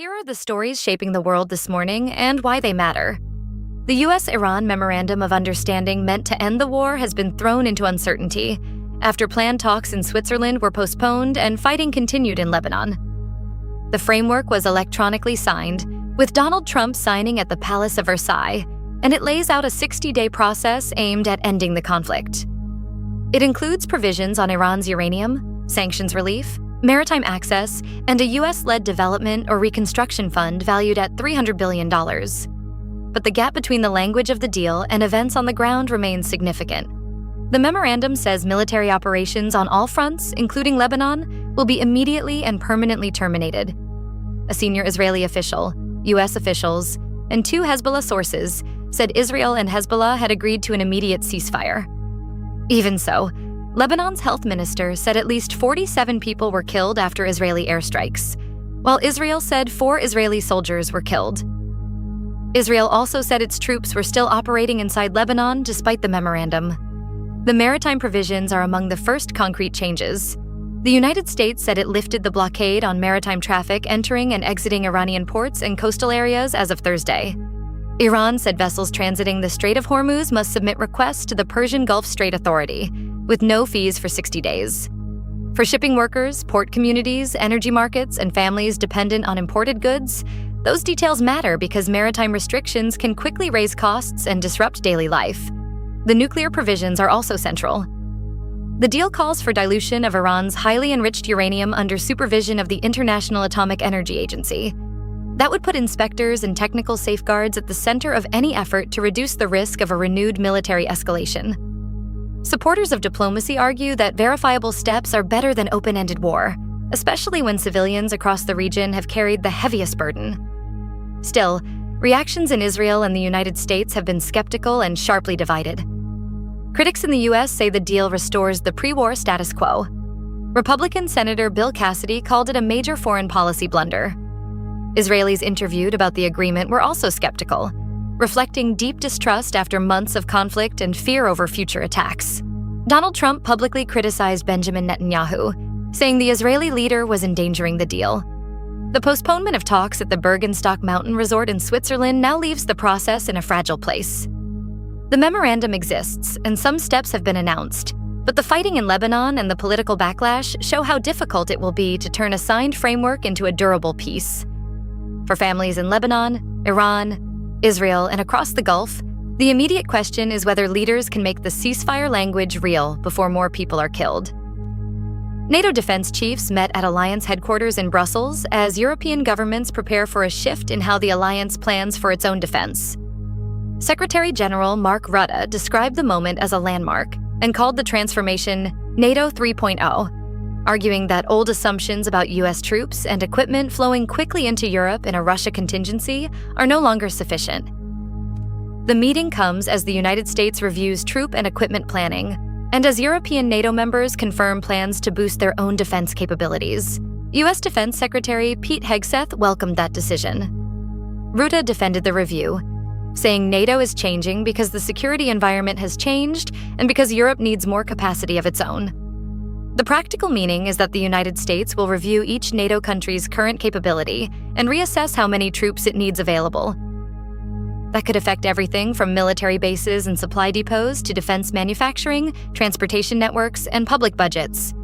Here are the stories shaping the world this morning and why they matter. The U.S.-Iran Memorandum of Understanding meant to end the war has been thrown into uncertainty after planned talks in Switzerland were postponed and fighting continued in Lebanon. The framework was electronically signed, with Donald Trump signing at the Palace of Versailles, and it lays out a 60-day process aimed at ending the conflict. It includes provisions on Iran's uranium, sanctions relief, maritime access, and a U.S.-led development or reconstruction fund valued at $300 billion. But the gap between the language of the deal and events on the ground remains significant. The memorandum says military operations on all fronts, including Lebanon, will be immediately and permanently terminated. A senior Israeli official, U.S. officials, and two Hezbollah sources said Israel and Hezbollah had agreed to an immediate ceasefire. Even so, Lebanon's health minister said at least 47 people were killed after Israeli airstrikes, while Israel said 4 Israeli soldiers were killed. Israel also said its troops were still operating inside Lebanon despite the memorandum. The maritime provisions are among the first concrete changes. The United States said it lifted the blockade on maritime traffic entering and exiting Iranian ports and coastal areas as of Thursday. Iran said vessels transiting the Strait of Hormuz must submit requests to the Persian Gulf Strait Authority, with no fees for 60 days. For shipping workers, port communities, energy markets, and families dependent on imported goods, those details matter because maritime restrictions can quickly raise costs and disrupt daily life. The nuclear provisions are also central. The deal calls for dilution of Iran's highly enriched uranium under supervision of the International Atomic Energy Agency. That would put inspectors and technical safeguards at the center of any effort to reduce the risk of a renewed military escalation. Supporters of diplomacy argue that verifiable steps are better than open-ended war, especially when civilians across the region have carried the heaviest burden. Still, reactions in Israel and the United States have been skeptical and sharply divided. Critics in the U.S. say the deal restores the pre-war status quo. Republican Senator Bill Cassidy called it a major foreign policy blunder. Israelis interviewed about the agreement were also skeptical, reflecting deep distrust after months of conflict and fear over future attacks. Donald Trump publicly criticized Benjamin Netanyahu, saying the Israeli leader was endangering the deal. The postponement of talks at the Bergenstock Mountain Resort in Switzerland now leaves the process in a fragile place. The memorandum exists, and some steps have been announced, but the fighting in Lebanon and the political backlash show how difficult it will be to turn a signed framework into a durable peace. For families in Lebanon, Iran, Israel, and across the Gulf, the immediate question is whether leaders can make the ceasefire language real before more people are killed. NATO defense chiefs met at alliance headquarters in Brussels as European governments prepare for a shift in how the alliance plans for its own defense. Secretary General Mark Rutte described the moment as a landmark and called the transformation NATO 3.0, arguing that old assumptions about U.S. troops and equipment flowing quickly into Europe in a Russia contingency are no longer sufficient. The meeting comes as the United States reviews troop and equipment planning, and as European NATO members confirm plans to boost their own defense capabilities. U.S. Defense Secretary Pete Hegseth welcomed that decision. Rutte defended the review, saying NATO is changing because the security environment has changed and because Europe needs more capacity of its own. The practical meaning is that the United States will review each NATO country's current capability and reassess how many troops it needs available. That could affect everything from military bases and supply depots to defense manufacturing, transportation networks, and public budgets.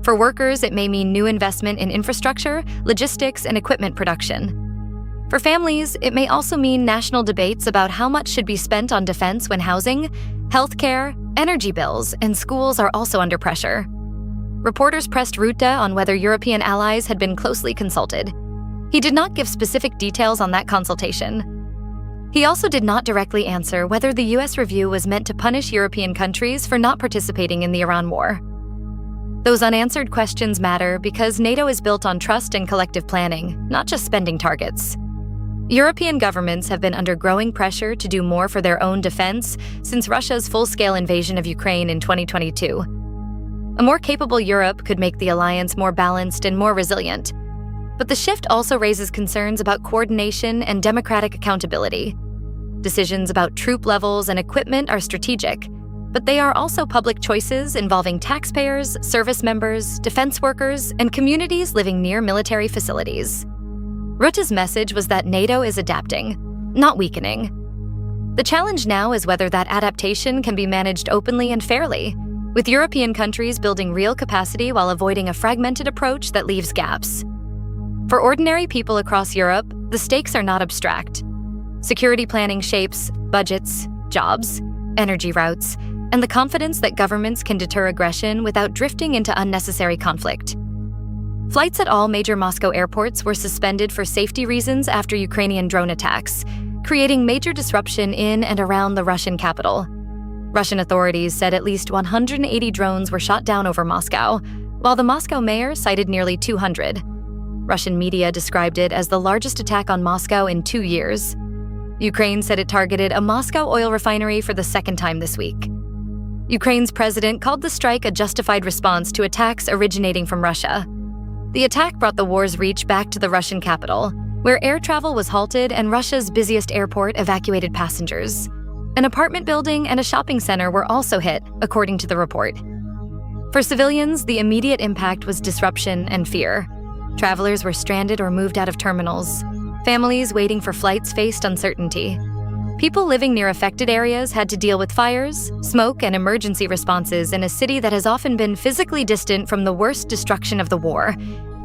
For workers, it may mean new investment in infrastructure, logistics, and equipment production. For families, it may also mean national debates about how much should be spent on defense when housing, healthcare, energy bills, and schools are also under pressure. Reporters pressed Rutte on whether European allies had been closely consulted. He did not give specific details on that consultation. He also did not directly answer whether the U.S. review was meant to punish European countries for not participating in the Iran war. Those unanswered questions matter because NATO is built on trust and collective planning, not just spending targets. European governments have been under growing pressure to do more for their own defense since Russia's full-scale invasion of Ukraine in 2022. A more capable Europe could make the alliance more balanced and more resilient. But the shift also raises concerns about coordination and democratic accountability. Decisions about troop levels and equipment are strategic, but they are also public choices involving taxpayers, service members, defense workers, and communities living near military facilities. Rutte's message was that NATO is adapting, not weakening. The challenge now is whether that adaptation can be managed openly and fairly, with European countries building real capacity while avoiding a fragmented approach that leaves gaps. For ordinary people across Europe, the stakes are not abstract. Security planning shapes budgets, jobs, energy routes, and the confidence that governments can deter aggression without drifting into unnecessary conflict. Flights at all major Moscow airports were suspended for safety reasons after Ukrainian drone attacks, creating major disruption in and around the Russian capital. Russian authorities said at least 180 drones were shot down over Moscow, while the Moscow mayor cited nearly 200. Russian media described it as the largest attack on Moscow in 2 years. Ukraine said it targeted a Moscow oil refinery for the second time this week. Ukraine's president called the strike a justified response to attacks originating from Russia. The attack brought the war's reach back to the Russian capital, where air travel was halted and Russia's busiest airport evacuated passengers. An apartment building and a shopping center were also hit, according to the report. For civilians, the immediate impact was disruption and fear. Travelers were stranded or moved out of terminals. Families waiting for flights faced uncertainty. People living near affected areas had to deal with fires, smoke, and emergency responses in a city that has often been physically distant from the worst destruction of the war,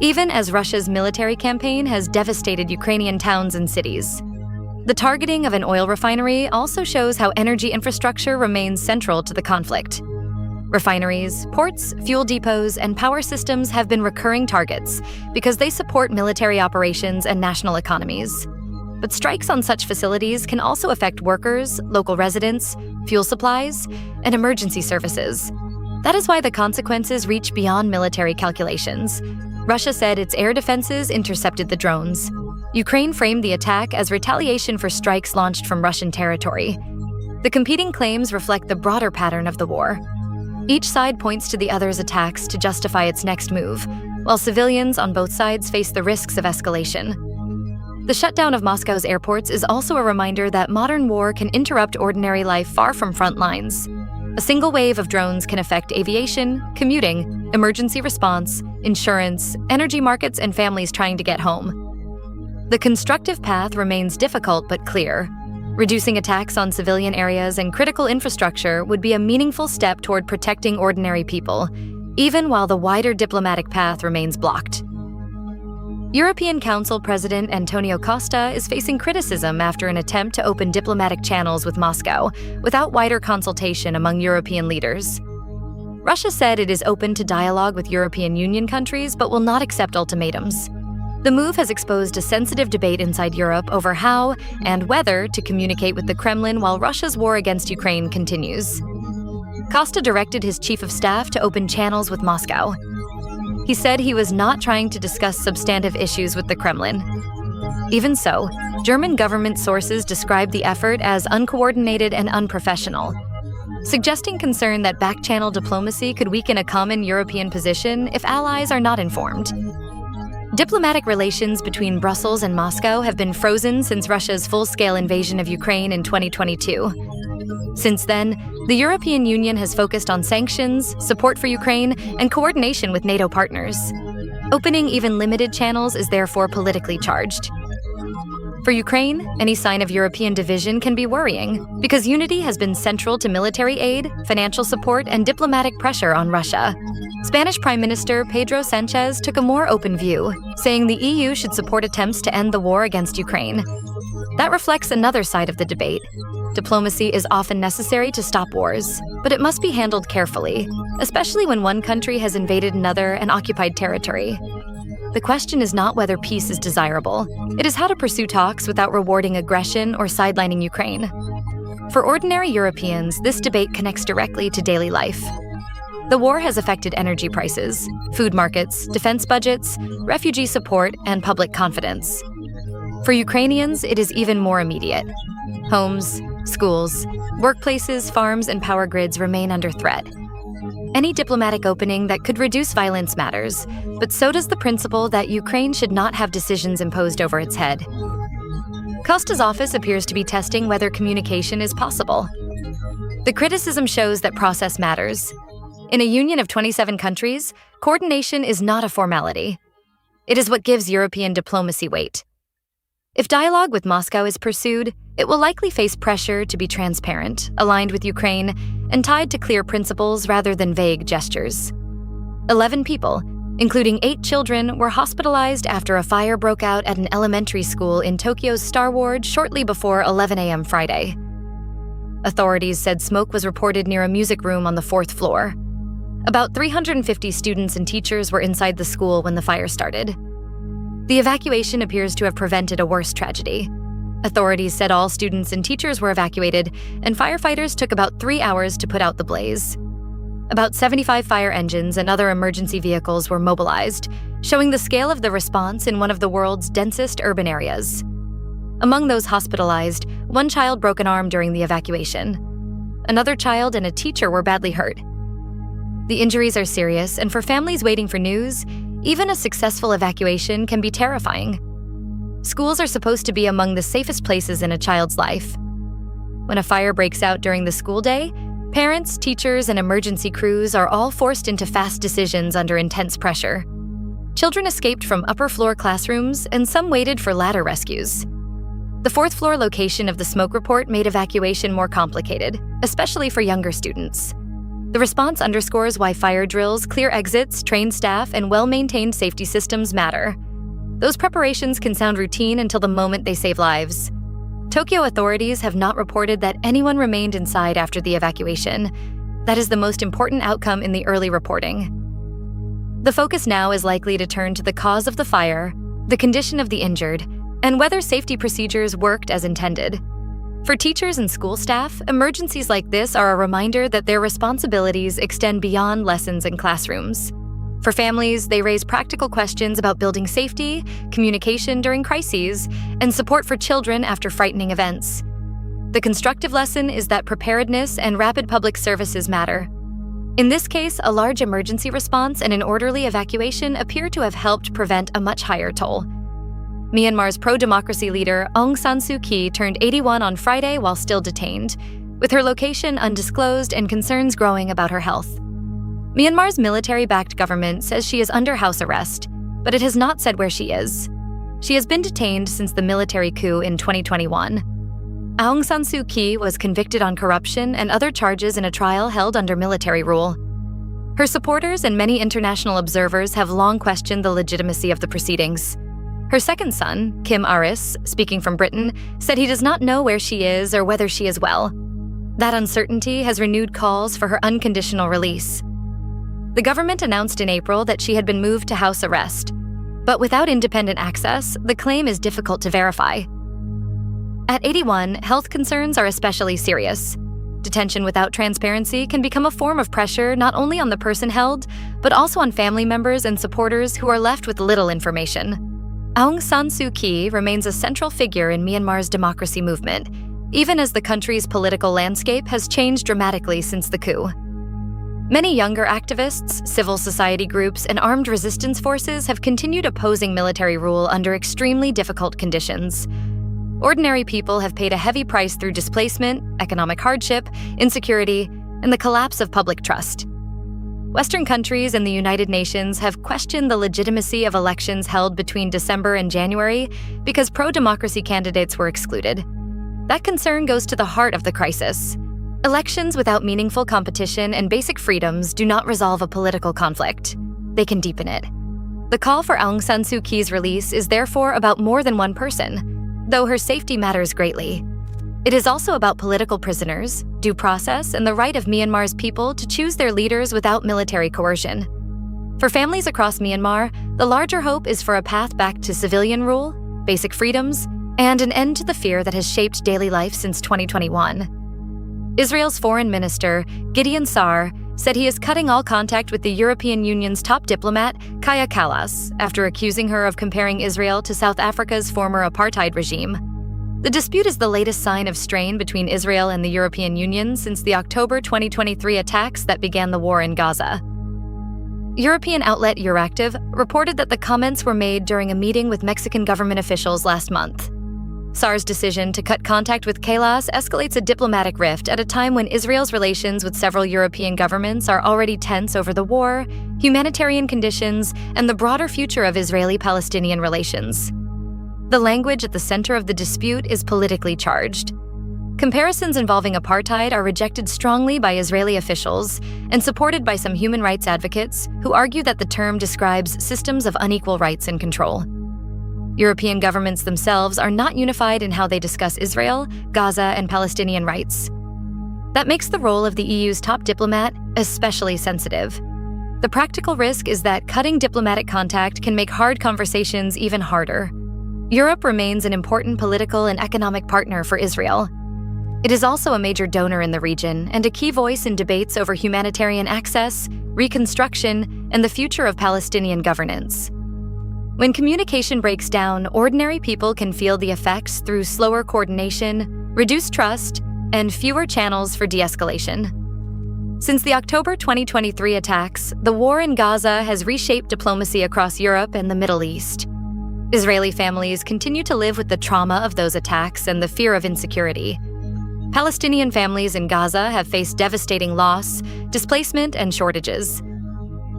even as Russia's military campaign has devastated Ukrainian towns and cities. The targeting of an oil refinery also shows how energy infrastructure remains central to the conflict. Refineries, ports, fuel depots, and power systems have been recurring targets because they support military operations and national economies. But strikes on such facilities can also affect workers, local residents, fuel supplies, and emergency services. That is why the consequences reach beyond military calculations. Russia said its air defenses intercepted the drones. Ukraine framed the attack as retaliation for strikes launched from Russian territory. The competing claims reflect the broader pattern of the war. Each side points to the other's attacks to justify its next move, while civilians on both sides face the risks of escalation. The shutdown of Moscow's airports is also a reminder that modern war can interrupt ordinary life far from front lines. A single wave of drones can affect aviation, commuting, emergency response, insurance, energy markets, and families trying to get home. The constructive path remains difficult but clear. Reducing attacks on civilian areas and critical infrastructure would be a meaningful step toward protecting ordinary people, even while the wider diplomatic path remains blocked. European Council President Antonio Costa is facing criticism after an attempt to open diplomatic channels with Moscow without wider consultation among European leaders. Russia said it is open to dialogue with European Union countries but will not accept ultimatums. The move has exposed a sensitive debate inside Europe over how and whether to communicate with the Kremlin while Russia's war against Ukraine continues. Costa directed his chief of staff to open channels with Moscow. He said he was not trying to discuss substantive issues with the Kremlin. Even so, German government sources described the effort as uncoordinated and unprofessional, suggesting concern that back-channel diplomacy could weaken a common European position if allies are not informed. Diplomatic relations between Brussels and Moscow have been frozen since Russia's full-scale invasion of Ukraine in 2022. Since then, the European Union has focused on sanctions, support for Ukraine, and coordination with NATO partners. Opening even limited channels is therefore politically charged. For Ukraine, any sign of European division can be worrying, because unity has been central to military aid, financial support, and diplomatic pressure on Russia. Spanish Prime Minister Pedro Sanchez took a more open view, saying the EU should support attempts to end the war against Ukraine. That reflects another side of the debate. Diplomacy is often necessary to stop wars, but it must be handled carefully, especially when one country has invaded another and occupied territory. The question is not whether peace is desirable. It is how to pursue talks without rewarding aggression or sidelining Ukraine. For ordinary Europeans, this debate connects directly to daily life. The war has affected energy prices, food markets, defense budgets, refugee support, and public confidence. For Ukrainians, it is even more immediate. Homes, schools, workplaces, farms, and power grids remain under threat. Any diplomatic opening that could reduce violence matters, but so does the principle that Ukraine should not have decisions imposed over its head. Costa's office appears to be testing whether communication is possible. The criticism shows that process matters. In a union of 27 countries, coordination is not a formality. It is what gives European diplomacy weight. If dialogue with Moscow is pursued, it will likely face pressure to be transparent, aligned with Ukraine, and tied to clear principles rather than vague gestures. 11 people, including 8 children, were hospitalized after a fire broke out at an elementary school in Tokyo's Star Ward shortly before 11 a.m. Friday. Authorities said smoke was reported near a music room on the 4th floor. About 350 students and teachers were inside the school when the fire started. The evacuation appears to have prevented a worse tragedy. Authorities said all students and teachers were evacuated, and firefighters took about 3 hours to put out the blaze. About 75 fire engines and other emergency vehicles were mobilized, showing the scale of the response in one of the world's densest urban areas. Among those hospitalized, 1 child broke an arm during the evacuation. Another child and a teacher were badly hurt. The injuries are serious, and for families waiting for news, even a successful evacuation can be terrifying. Schools are supposed to be among the safest places in a child's life. When a fire breaks out during the school day, parents, teachers, and emergency crews are all forced into fast decisions under intense pressure. Children escaped from upper-floor classrooms, and some waited for ladder rescues. The 4th floor location of the smoke report made evacuation more complicated, especially for younger students. The response underscores why fire drills, clear exits, trained staff, and well-maintained safety systems matter. Those preparations can sound routine until the moment they save lives. Tokyo authorities have not reported that anyone remained inside after the evacuation. That is the most important outcome in the early reporting. The focus now is likely to turn to the cause of the fire, the condition of the injured, and whether safety procedures worked as intended. For teachers and school staff, emergencies like this are a reminder that their responsibilities extend beyond lessons in classrooms. For families, they raise practical questions about building safety, communication during crises, and support for children after frightening events. The constructive lesson is that preparedness and rapid public services matter. In this case, a large emergency response and an orderly evacuation appear to have helped prevent a much higher toll. Myanmar's pro-democracy leader Aung San Suu Kyi turned 81 on Friday while still detained, with her location undisclosed and concerns growing about her health. Myanmar's military-backed government says she is under house arrest, but it has not said where she is. She has been detained since the military coup in 2021. Aung San Suu Kyi was convicted on corruption and other charges in a trial held under military rule. Her supporters and many international observers have long questioned the legitimacy of the proceedings. Her second son, Kim Aris, speaking from Britain, said he does not know where she is or whether she is well. That uncertainty has renewed calls for her unconditional release. The government announced in April that she had been moved to house arrest, but without independent access, the claim is difficult to verify. At 81, health concerns are especially serious. Detention without transparency can become a form of pressure not only on the person held, but also on family members and supporters who are left with little information. Aung San Suu Kyi remains a central figure in Myanmar's democracy movement, even as the country's political landscape has changed dramatically since the coup. Many younger activists, civil society groups, and armed resistance forces have continued opposing military rule under extremely difficult conditions. Ordinary people have paid a heavy price through displacement, economic hardship, insecurity, and the collapse of public trust. Western countries and the United Nations have questioned the legitimacy of elections held between December and January because pro-democracy candidates were excluded. That concern goes to the heart of the crisis. Elections without meaningful competition and basic freedoms do not resolve a political conflict. They can deepen it. The call for Aung San Suu Kyi's release is therefore about more than one person, though her safety matters greatly. It is also about political prisoners, due process, and the right of Myanmar's people to choose their leaders without military coercion. For families across Myanmar, the larger hope is for a path back to civilian rule, basic freedoms, and an end to the fear that has shaped daily life since 2021. Israel's foreign minister, Gideon Sa'ar, said he is cutting all contact with the European Union's top diplomat, Kaja Kallas, after accusing her of comparing Israel to South Africa's former apartheid regime. The dispute is the latest sign of strain between Israel and the European Union since the October 2023 attacks that began the war in Gaza. European outlet Euractiv reported that the comments were made during a meeting with Mexican government officials last month. Sa'ar's decision to cut contact with Kallas escalates a diplomatic rift at a time when Israel's relations with several European governments are already tense over the war, humanitarian conditions, and the broader future of Israeli-Palestinian relations. The language at the center of the dispute is politically charged. Comparisons involving apartheid are rejected strongly by Israeli officials and supported by some human rights advocates who argue that the term describes systems of unequal rights and control. European governments themselves are not unified in how they discuss Israel, Gaza, and Palestinian rights. That makes the role of the EU's top diplomat especially sensitive. The practical risk is that cutting diplomatic contact can make hard conversations even harder. Europe remains an important political and economic partner for Israel. It is also a major donor in the region and a key voice in debates over humanitarian access, reconstruction, and the future of Palestinian governance. When communication breaks down, ordinary people can feel the effects through slower coordination, reduced trust, and fewer channels for de-escalation. Since the October 2023 attacks, the war in Gaza has reshaped diplomacy across Europe and the Middle East. Israeli families continue to live with the trauma of those attacks and the fear of insecurity. Palestinian families in Gaza have faced devastating loss, displacement, and shortages.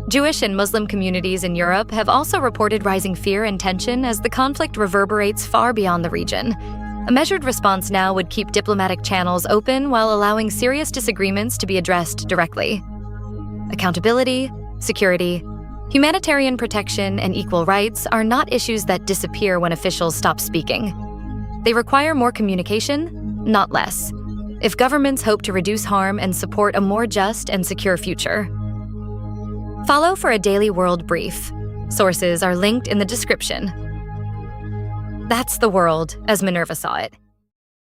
Jewish and Muslim communities in Europe have also reported rising fear and tension as the conflict reverberates far beyond the region. A measured response now would keep diplomatic channels open while allowing serious disagreements to be addressed directly. Accountability, security, humanitarian protection, and equal rights are not issues that disappear when officials stop speaking. They require more communication, not less, if governments hope to reduce harm and support a more just and secure future. Follow for a daily world brief. Sources are linked in the description. That's the world as Minerva saw it.